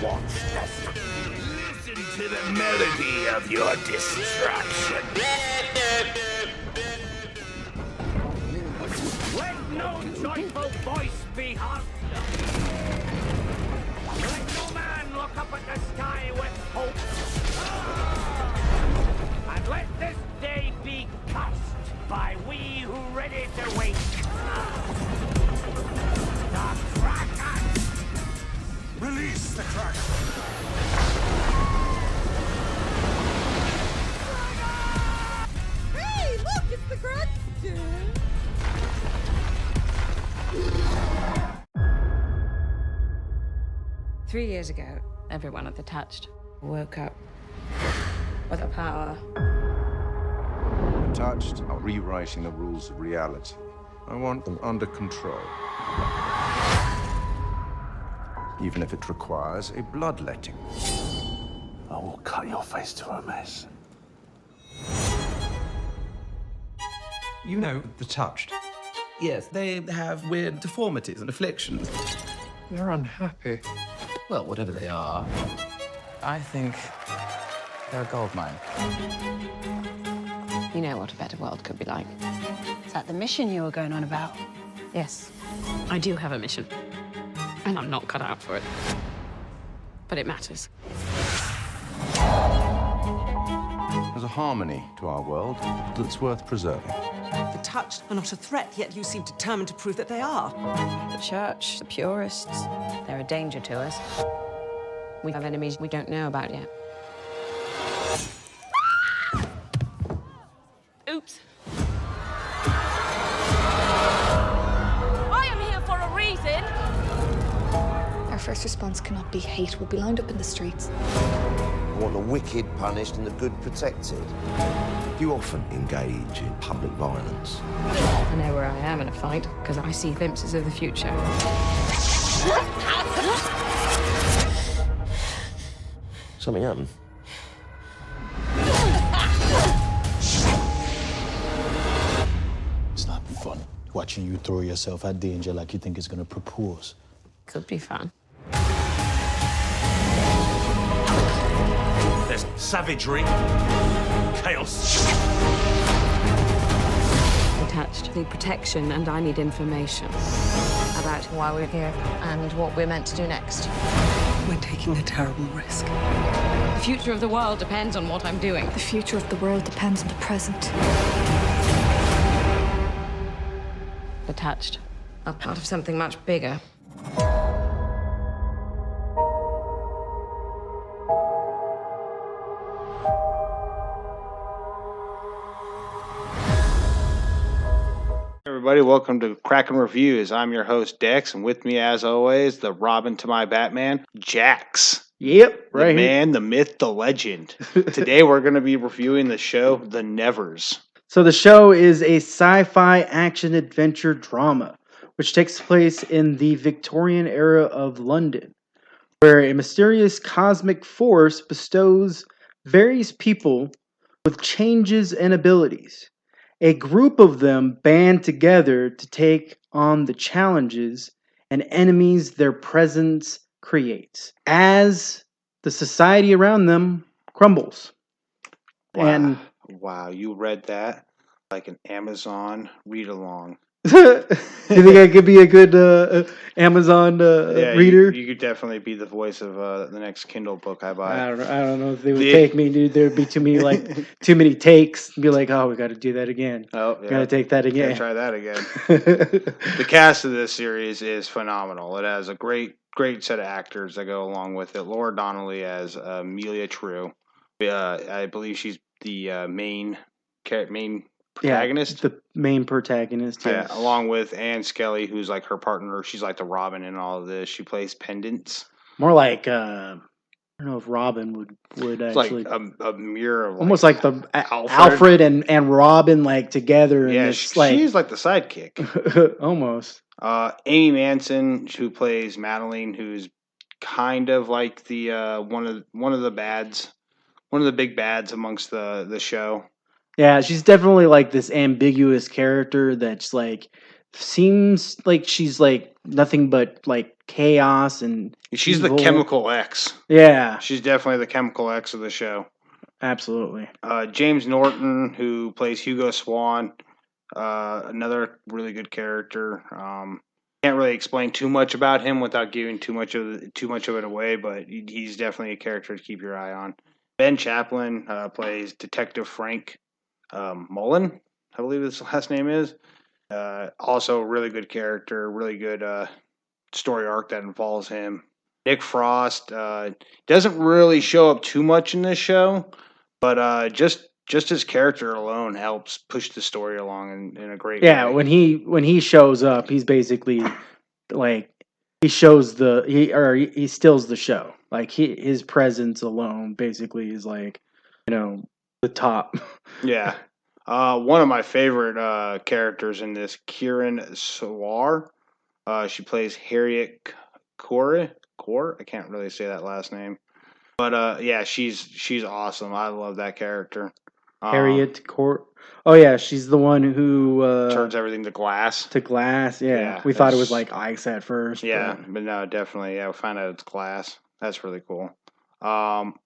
What's this? Listen to the melody of your destruction. Let no joyful voice be heard. Let no man look up at the sky with hope. And let this day be cursed by we who ready to wait. The Krackin! Release the Krackin! Hey, look, it's the Krackin! 3 years ago, everyone at the Touched woke up with a power. Touched are rewriting the rules of reality. I want them under control. Even if it requires a bloodletting. I will cut your face to a mess. You know the Touched. Yes, they have weird deformities and afflictions. They're unhappy. Well, whatever they are, I think they're a gold mine. You know what a better world could be like. Is that the mission you were going on about? Yes, I do have a mission. And I'm not cut out for it. But it matters. There's a harmony to our world that's worth preserving. The Touched are not a threat, yet you seem determined to prove that they are. The church, the purists, they're a danger to us. We have enemies we don't know about yet. Oops. I am here for a reason. Our first response cannot be hate. We'll be lined up in the streets. I want the wicked punished and the good protected. You often engage in public violence. I know where I am in a fight, because I see glimpses of the future. Something happened. It's not fun watching you throw yourself at danger like you think it's gonna propose. Could be fun. There's savagery, chaos. Attached, need protection, and I need information about why we're here and what we're meant to do next. We're taking a terrible risk. The future of the world depends on what I'm doing. The future of the world depends on the present. Attached, are part of something much bigger. Everybody, welcome to Krackin Reviews. I'm your host, Dex, and with me, as always, the Robin to my Batman, Jax. Yep, The right. man, the myth, the legend. Today, we're going to be reviewing the show, The Nevers. So the show is a sci-fi action adventure drama, which takes place in the Victorian era of London, where a mysterious cosmic force bestows various people with changes and abilities. A group of them band together to take on the challenges and enemies their presence creates as the society around them crumbles. Wow. And Wow, you read that like an Amazon read-along. you think I could be a good Amazon reader? You could definitely be the voice of the next Kindle book I buy. I don't know if they would take me, dude. There'd be too many takes. Be like, oh, we got to do that again. Oh, yeah. Gotta take that again. Gotta try that again. The cast of this series is phenomenal. It has a great set of actors that go along with it. Laura Donnelly as Amelia True. I believe she's the main protagonist. Yeah, the main protagonist. Yes. Yeah, along with Anne Skelly, who's like her partner. She's like the Robin in all of this. She plays Pendants. More like I don't know if Robin would It's actually like a mirror of almost like the Alfred and Robin like together. Yeah, and this, like, she's like the sidekick. almost. Amy Manson, who plays Madeline, who's kind of like the one of the bads, one of the big bads amongst the show. Yeah, she's definitely like this ambiguous character that's like seems like she's like nothing but like chaos and She's evil. the Chemical X. Yeah, She's definitely the Chemical X of the show. absolutely. James Norton, who plays Hugo Swan, another really good character. Can't really explain too much about him without giving too much of it away, but he's definitely a character to keep your eye on. Ben Chaplin plays Detective Frank Mullen, I believe his last name is. Also, a really good character, really good story arc that involves him. Nick Frost doesn't really show up too much in this show, but just his character alone helps push the story along in a great way. Yeah, when he shows up, he's basically like he steals the show. Like his presence alone basically is like, the top. Yeah. One of my favorite characters in this, Kieran Sawar. She plays Harriet Core. I can't really say that last name, but yeah, she's awesome. I love that character. Harriet Court. Oh yeah, she's the one who turns everything to glass. To glass, yeah. We thought it was like ice at first. Yeah, but no, definitely. Yeah, we found out it's glass. That's really cool.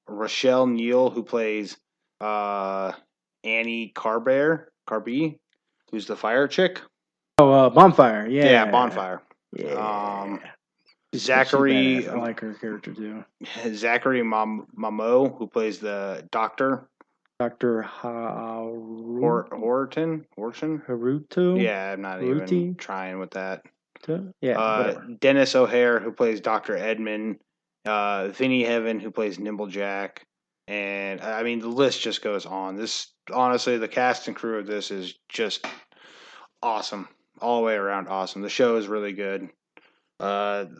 Rochelle Neal, who plays Annie Carby, who's the fire chick. Oh, Bonfire. Yeah. Yeah, Bonfire. Yeah. Zachary. I like her character too. Zachary Mamo, who plays the doctor. Dr. Horton? Haruto? Yeah, I'm not even trying with that. Yeah, whatever. Dennis O'Hare, who plays Dr. Edmund. Vinnie Heaven, who plays Nimblejack. And, I mean, the list just goes on. This, honestly, the cast and crew of this is just awesome. All the way around awesome. The show is really good.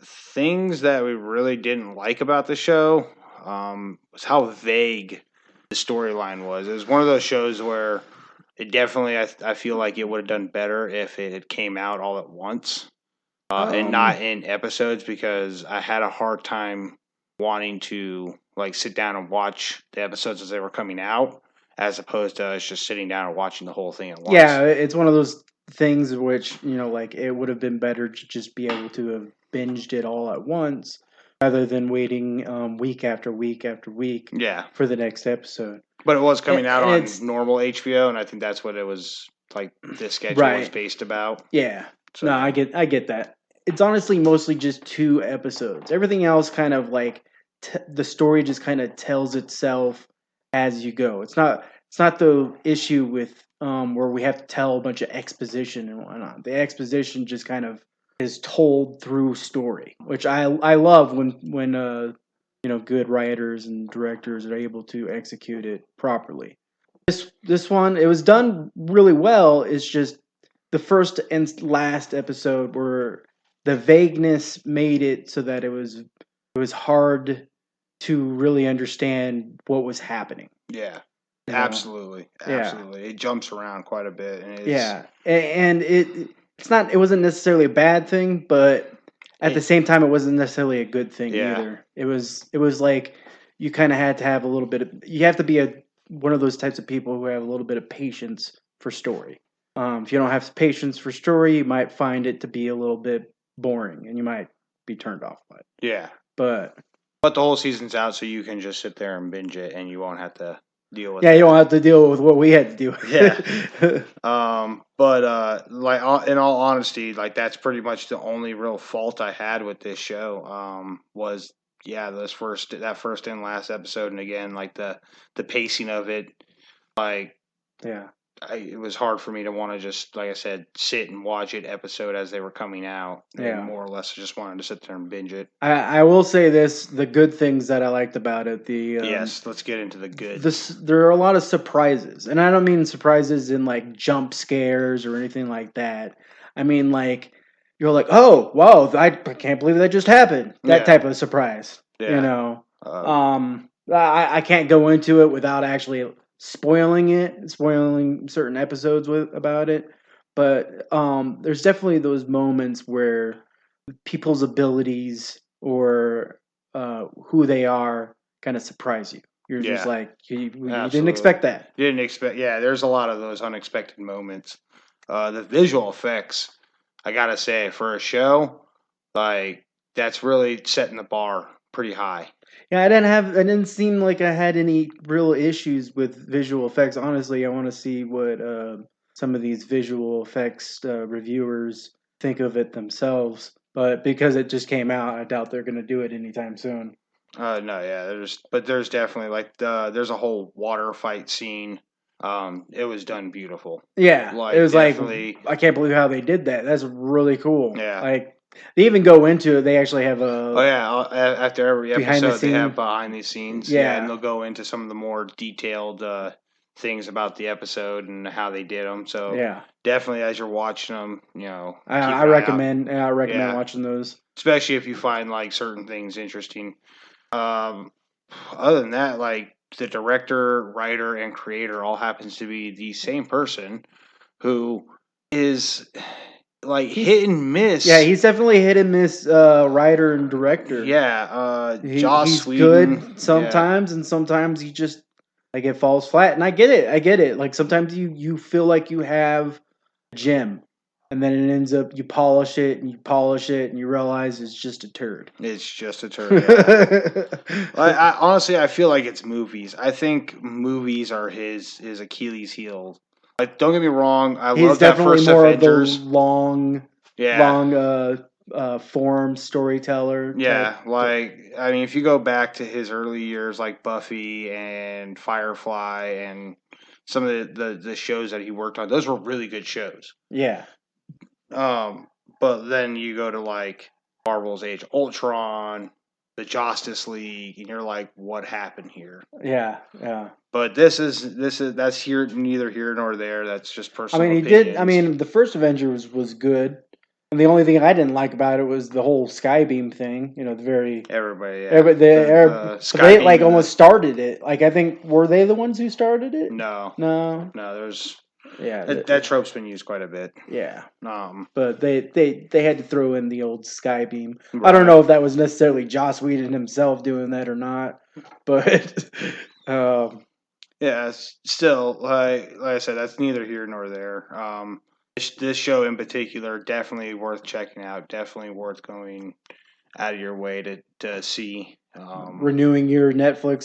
Things that we really didn't like about the show was how vague the storyline was. It was one of those shows where it definitely, I feel like it would have done better if it had came out all at once and not in episodes, because I had a hard time wanting to like sit down and watch the episodes as they were coming out, as opposed to us just sitting down and watching the whole thing at once. Yeah, it's one of those things which, like it would have been better to just be able to have binged it all at once rather than waiting week after week after week for the next episode. But it was coming out on normal HBO, and I think that's what it was like. This schedule was based about. Yeah, so, no, I get that. It's honestly mostly just 2 episodes. Everything else kind of like the story just kind of tells itself as you go. It's not the issue with where we have to tell a bunch of exposition and whatnot. The exposition just kind of is told through story, which I love when good writers and directors are able to execute it properly. This one, it was done really well. It's just the first and last episode where the vagueness made it so that it was hard to really understand what was happening. Yeah. Absolutely. It jumps around quite a bit, and and it wasn't necessarily a bad thing, but at the same time, it wasn't necessarily a good thing either. It was like you kind of had to have a little bit of. You have to be one of those types of people who have a little bit of patience for story. If you don't have patience for story, you might find it to be a little bit boring, and you might be turned off by it. Yeah, but the whole season's out, so you can just sit there and binge it, and you won't have to deal with. Yeah, you don't have to deal with what we had to deal with. Yeah. But like in all honesty, like that's pretty much the only real fault I had with this show. Was that first and last episode, and again like the pacing of it, like it was hard for me to want to just, like I said, sit and watch it episode as they were coming out. And more or less, I just wanted to sit there and binge it. I will say this: the good things that I liked about it. Yes, let's get into the good. There are a lot of surprises, and I don't mean surprises in like jump scares or anything like that. I mean like you're like, oh wow, I can't believe that just happened. That type of surprise. Yeah. I can't go into it without actually spoiling certain episodes about it, but there's definitely those moments where people's abilities or who they are kind of surprise you. You're just like you didn't expect that. There's a lot of those unexpected moments. The visual effects, I gotta say, for a show, like that's really setting the bar pretty high. Yeah, I didn't seem like I had any real issues with visual effects. Honestly, I want to see what some of these visual effects reviewers think of it themselves. But because it just came out, I doubt they're going to do it anytime soon. No, yeah, there's definitely like there's a whole water fight scene. It was done beautiful. Yeah, Like, it was definitely, like I can't believe how they did that. That's really cool. Yeah. Like they even go into it. They actually have a oh yeah, after every behind the episode they have scene. behind the scenes. Yeah. and they'll go into some of the more detailed things about the episode and how they did them. So Yeah. definitely, as you're watching them, keep I an eye out. recommend. I recommend Yeah. watching those. Especially if you find like certain things interesting. Other than that, like the director, writer, and creator all happens to be the same person who is like hit and miss. Yeah, he's definitely hit and miss writer and director. Yeah, Joss he's Whedon. good sometimes, and sometimes he just like it falls flat. And I get it. I get it. Like sometimes you feel like you have a gem, and then it ends up you polish it and you polish it and you realize it's just a turd. It's just a turd. Yeah. I honestly, I feel like it's movies. I think movies are his Achilles heel. Like, don't get me wrong, I He's love that definitely first more Avengers. of the long form storyteller. Yeah, type. like I mean, if you go back to his early years, like Buffy and Firefly, and some of the shows that he worked on, those were really good shows. Yeah. But then you go to like Marvel's Age of Ultron, the Justice League, and you're like, what happened here? Yeah, yeah. But that's neither here nor there. That's just personal. I mean, opinions. I mean, the first Avenger was good, and the only thing I didn't like about it was the whole Skybeam thing. You know, the very everybody, yeah. they like almost started it. Like I think were they the ones who started it? No. There's that trope's been used quite a bit. Yeah. But they had to throw in the old Skybeam. Right. I don't know if that was necessarily Joss Whedon himself doing that or not, but yeah, still like I said, that's neither here nor there. This show in particular definitely worth checking out. Definitely worth going out of your way to see. Renewing your Netflix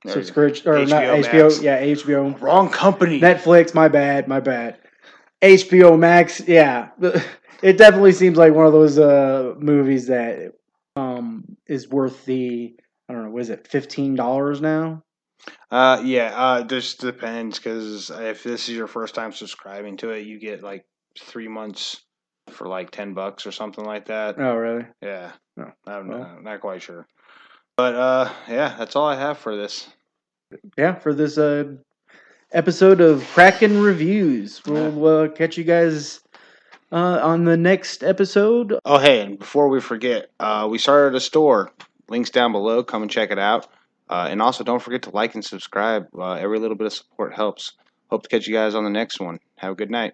subscription or HBO not Max. HBO? Yeah, HBO. Wrong company. Netflix. My bad. HBO Max. Yeah, it definitely seems like one of those movies that is worth the I don't know. Was it $15 now? Just depends because if this is your first time subscribing to it, you get like 3 months for like $10 or something like that. Oh, really? Yeah. No, I'm not quite sure. But yeah, that's all I have for this. Yeah, for this episode of Krackin Reviews. We'll catch you guys on the next episode. Oh, hey, and before we forget, we started a store. Links down below. Come and check it out. And also, don't forget to like and subscribe. Every little bit of support helps. Hope to catch you guys on the next one. Have a good night.